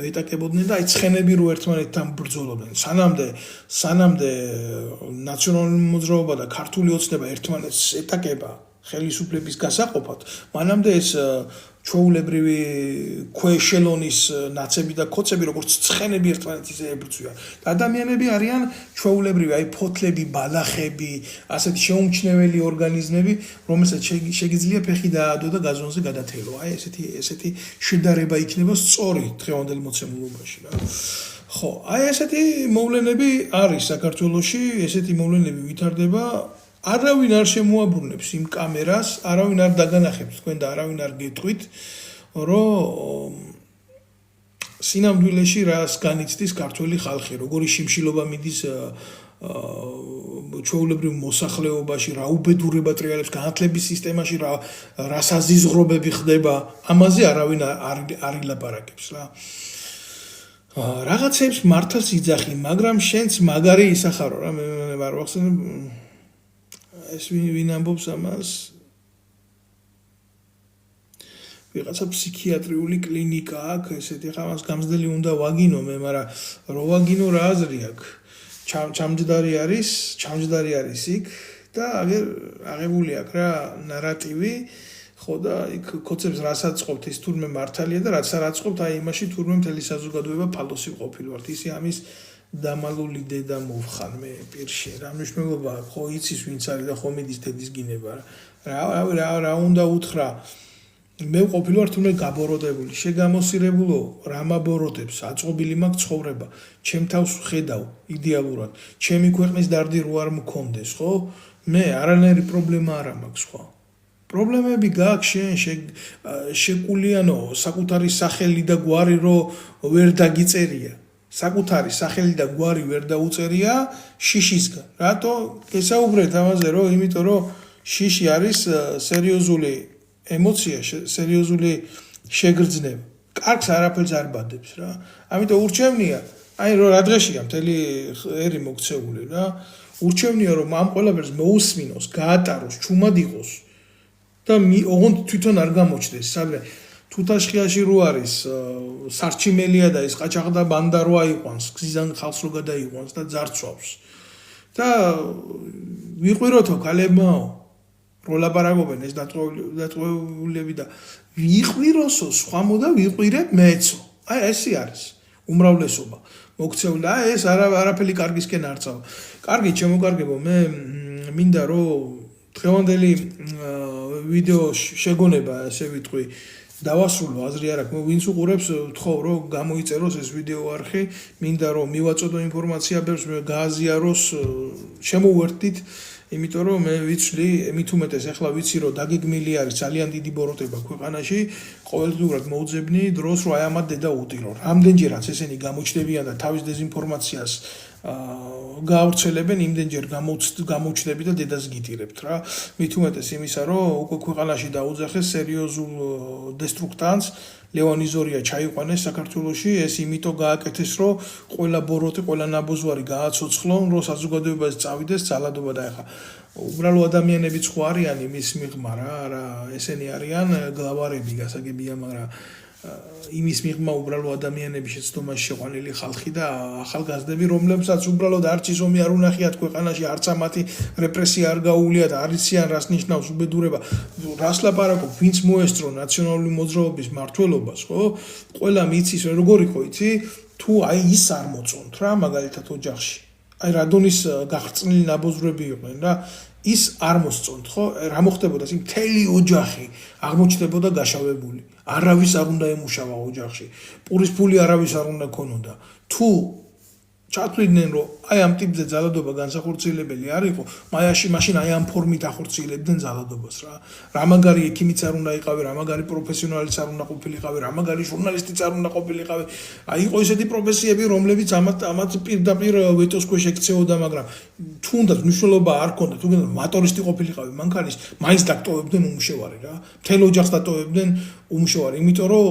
ეტაკებოდნენ და აი ცხენები რო ერთმანეთთან ბრძოლობდნენ. სანამდე ნაციონალური მოძრაობა და ქართული ოცნება ერთმანეთს ეტაკება ხელისუფლების გასაყოფად, მანამდე ეს ჩვეულებრივი ქვეშელონის ნაცები და ქოცები როგორც ცხენები ერთმანეთის ებრძვიან. ადამიანები არიან ჩვეულებრივი, აი ფოთლები, ბალახები, ასეთი შეუმჩნეველი ორგანიზმები, რომელსაც შეგიძლია ფეხი დაადო და გაზონზე გადათელო. აი ესეთი შედარება იქნება სწორი დღევანდელ მოცემულობაში რა. ხო, აი ესეთი მოვლენები არის საქართველოში, ესეთი მოვლენები ვითარდება. არავინ არ შემოაბრუნებს იმ კამერას, არავინ არ დაგანახებს თქვენ და არავინ არ გეტყვით, რომ სინამდვილეში რას განიცდის ქართველი ხალხი, როგორი შიმშილობა მიდის ჩვეულებრივ მოსახლეობაში, რა უბედურება ტრიალებს განათლების სისტემაში, რა საზიზღრობები ხდება, ამაზე არავინ არ ილაპარაკებს რა. რაღაცებს მართალს იძახი, მაგრამ შენც მაგარი ისახარო რა, მე არ ვახსენებ ეს ვინ ამბობს ამას? ვიღაცა ფსიქიატრიული კლინიკა აქვს, ესეთი ხა მას გამზდელი უნდა ვაგინო მე, მაგრამ რო ვაგინო რა აზრი აქვს? ჩამჯდარი არის იქ და აგერ აღებული აქვს რა ნარატივი, ხო და იქ კოცებს რასაც ყოფთ ის თურმე მართალია და რაც არ აწყობთ, აი იმაში თურმე მთელი საზოგადოება ფალოსი ყოფილვართ. ისი ამის დამალული დედა მოვხარ მე პირში. რა მნიშვნელობა აქვს? ხო იცის ვინც არის და ხო მიდის დედის გინება რა. რა უნდა უთხრა მე ყოფილი ვარ თუნდაც გაბოროტებული, შეგამოსირებულო, რა მაბოროტებს, აწყობილი მაქვს ცხოვრება, ჩემ თავს ხედავ იდეალურად, ჩემი ქვეყნის დარდი რო არ მქონდეს, ხო? მე არანაირი პრობლემა არ მაქვს, ხო? პრობლემები გაქვს შენ, შეკულიანო, საკუთარი სახელი და გვარი რო ვერ დაგიწერია. საკუთარი სახელი და გვარი ვერ დაუწერია შიშისგან. რატო? გესაუბრეთ ამაზე, რომ იმიტომ რომ შიში არის სერიოზული ემოცია, სერიოზული შეგრძნება. კარგს არაფერს არ ბადებს რა. ამიტომ urჩევნია, აი რომ რა დღეშია მთელი ერი მოქცეული რა. urჩევნია რომ ამ ყველაფერს მოусმინოს, გაატაროს, ჩუმად იყოს და ოღონდ თვითონ არ გამოჩნდეს. სადღე თუთაშხიაში რო არის სარჩიმელია და ის ყაჩაღდა ბანდა რო აიყვანს, გზიდან ხალხს რო გადაიყვანს და ძარცვავს. და ვიყვიროთო ქალებმაო, რო ლაპარაკობენ ეს დატყვეულები და ვიყვიროსო, სხვა მოდა ვიყვირებ მეცო. აი ესე არის უმრავლესობა. მოქცეული და ეს არაფერი კარგისკენ არ წავა. კარგი, ჩემოკარგებო, მე მინდა რომ დღევანდელი ვიდეო შეგონება, ასე ვიტყვი, დავასრულო, აზრი არ აქვს. ვინც უყურებს, ვთხოვ რომ გამოიწეროს ეს ვიდეო არხი, მინდა რომ მივაწოდო ინფორმაცია, ბევრს გააზიაროს, შემოვერთდით, იმიტომ რომ მე ვიცვლი, მით უმეტეს ახლა ვიცი რომ დაგეგმილი არის ძალიან დიდი ბოროტება ქვეყანაში, ყოველდღიურად მოუძებნი დროს რომ აი ამათ დედა უტირო. რამდენჯერაც ესენი გამოჩნდებიან და თავის დეზინფორმაციას გაავრცელებენ, იმდენჯერ გამოჩნდები და დედას გიტირებთ რა. მით უმეტეს იმისა, რომ უკვე ქვეყანაში დაუძახეს სერიოზულ დესტრუქტანტს, ლევან იზორია ჩაიყვანეს საქართველოში, ეს იმიტომ გააკეთეს, რომ ყველა ბოროტი, ყველა ნაბოზვარი გააცოცხლონ, რომ საზოგადოებაზე წავიდეს ძალადობა და ეხა უბრალო ადამიანებიც ხო არიან იმის მიღმა რა, ესენი არიან გლავარები, გასაგებია, მაგრამ იმის მიღმა უბრალო ადამიანები შეცდომაში შეყვანილი ხალხი და ახალგაზრდები, რომლებსაც უბრალოდ არც ის ომი არ უნახიათ ქვეყანაში, არც ამათი რეპრესია არ გაუვლიათ, არ იციან რას ნიშნავს უბედურება, რას ლაპარაკობ, ვინც მოესწრო ნაციონალური მოძრაობის მმართველობას, ხო? ყველა მიცის როგორ იყო, იცი? თუ აი ის არ მოწონთ რა, მაგალითად ოჯახში. აი რადონის გახრწნილი ნაბოზრები იყვნენ რა, ის არ მოსწონთ, ხო? რა მოხდებოდა? ის მთელი ოჯახი აღმოჩნდებოდა გაშავებული. არავის არ უნდა ემუშავა ოჯახში. პურის ფული არავის არ უნდა ქონოდა. თუ ჩათვლიდნენ რომ აი ამ ტიპზე ძალადობა განსახორციელებელი არ იყო, მაშინ აი ამ ფორმით ახორციელებდნენ ძალადობას რა. რა მაგარი ექიმიც არ უნდა იყავი, რა მაგარი პროფესიონალიც არ უნდა ყოფილიყავი, რა მაგარი ჟურნალისტიც არ უნდა ყოფილიყავი. აი იყო ესეთი პროფესიები, რომლებიც ამათ პირდაპირ ვეტოს ქვეშ ექცეოდა, მაგრამ თუნდაც მნიშვნელობა არ ქონდა, თუ მატორისტი ყოფილიყავი, მანქანის მაინც დაკტოვებდნენ უმუშევარი რა. მთელ ოჯახს დატოვებდნენ უმუშევარი, იმიტომ რომ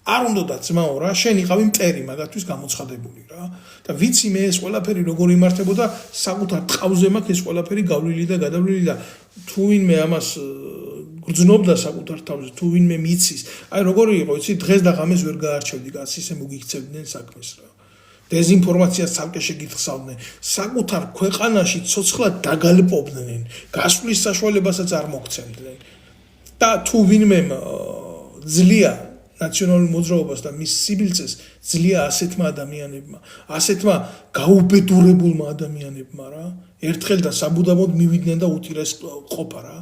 არ უნდა ძმაო რა, შენ იყავი მტერი მაგათთვის გამოცხადებული რა. და ვიცი მე ეს ყველაფერი როგორ იმართებოდა, საკუთარ ტყავზე მაქვს ეს ყველაფერი გავლილი და გადავლილი და თუ ვინმე ამას გრძნობდა საკუთარ თავზე, თუ ვინმე მიცის, აი როგორი იყო, იცი, დღეს და ღამეს ვერ გაარჩევდი კაცს, ისე მოგიქცევდნენ საქმეს რა. დეზინფორმაციას ცალკე შეგიხსავდნენ, საკუთარ ქვეყანაში ცოცხლად დაგალპობდნენ, გასვლის საშუალებასაც არ მოგცემდნენ. და თუ ვინმე ძლია ნაციონალურ მოძრაობას და მის სიბილწეს ძლია ასეთმა ადამიანებმა, ასეთმა გაუბედურებულმა ადამიანებმა რა, ერთხელ და საბუდამოდ მივიდნენ და უტირეს ყოფა რა.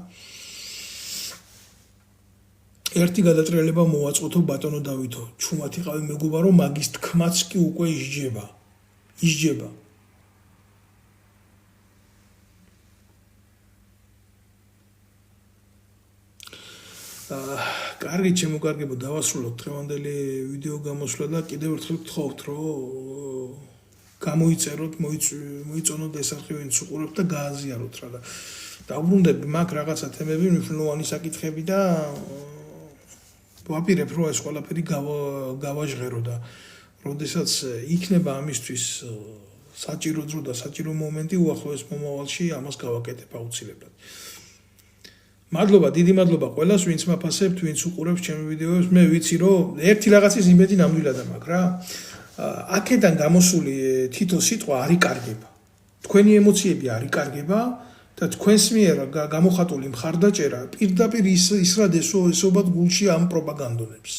ერთი გადატრიალება მოვაწყოთო ბატონო დავითო, ჩუმად იყავი მეგობარო, მაგის თქმაც კი უკვე ისჯება. კარგი, ჩემოკარგებო, დავასრულოთ დღევანდელი ვიდეო გამოსვლა და კიდევ ერთხელ გთხოვთ, რომ გამოიწეროთ, მოიწონოთ ეს არხი, ვინც უყურებთ და გააზიაროთ რა და დაუბრუნდები მაგ რაღაცა თემები, მნიშვნელოვანი საკითხები და ვაპირებ, რომ ეს ყველაფერი გავაჟღერო და როდესაც იქნება ამისთვის საჭირო დრო და საჭირო მომენტი, უახლოეს მომავალში ამას გავაკეთებ აუცილებლად. მადლობა, დიდი მადლობა ყველას, ვინც მაფასებთ, ვინც უყურებს ჩემი ვიდეოებს. მე ვიცი, რომ ერთი რაღაცის იმედი ნამდვილად მაქვს რა. აქედან გამოსული თითო სიტყვა არ იკარგება. თქვენი ემოციები არ იკარგება და თქვენს მიერ გამოხატული მხარდაჭერა პირდაპირ ისრად ესობად გულში ამ პროპაგანდონებს.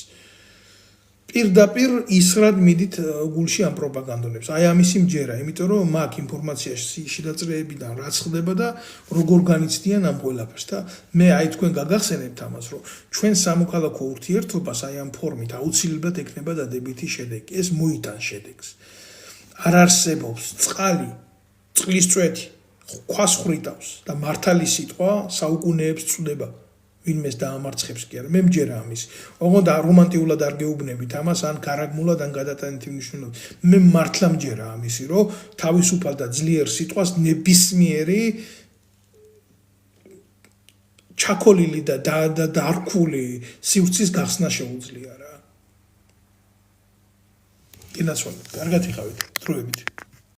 პირდაპირ ისრად მიდით გულში ამ პროპაგანდონებს. აი ამისი მჯერა, იმიტომ რომ მაგ ინფორმაციაში შედაწრეებიდან რაც ხდება და როგორ განიცდიან ამ ყველაფერს და მე აი თქვენ გაგახსენებთ ამას, რომ ჩვენ სამოქალაქო ურთიერთობას აი ამ ფორმით აუცილებლად ექნება დადებითი შედეგი. ეს მოიტანს შედეგს. არ არსებობს წყალი, წყლის წვეთი, ქვას ხრიტავს და მართალი სიტყვა საუკუნეებს წვდება. ვინმეს დაამარცხებს კი არა. მე მჯერა ამის. ოღონდ რომანტიულად არ გეუბნებით ამას, ან გარაგმულად, ან გადატანითი მნიშვნელობით. მე მართლა მჯერა ამისი, რომ თავისუფალ და ძლიერ სიტყვას ნებისმიერი ჩაქოლილი და დარქული სივრცის გახსნა შეუძლია რა. ინაცვალე, კარგად იხავით, დროებით.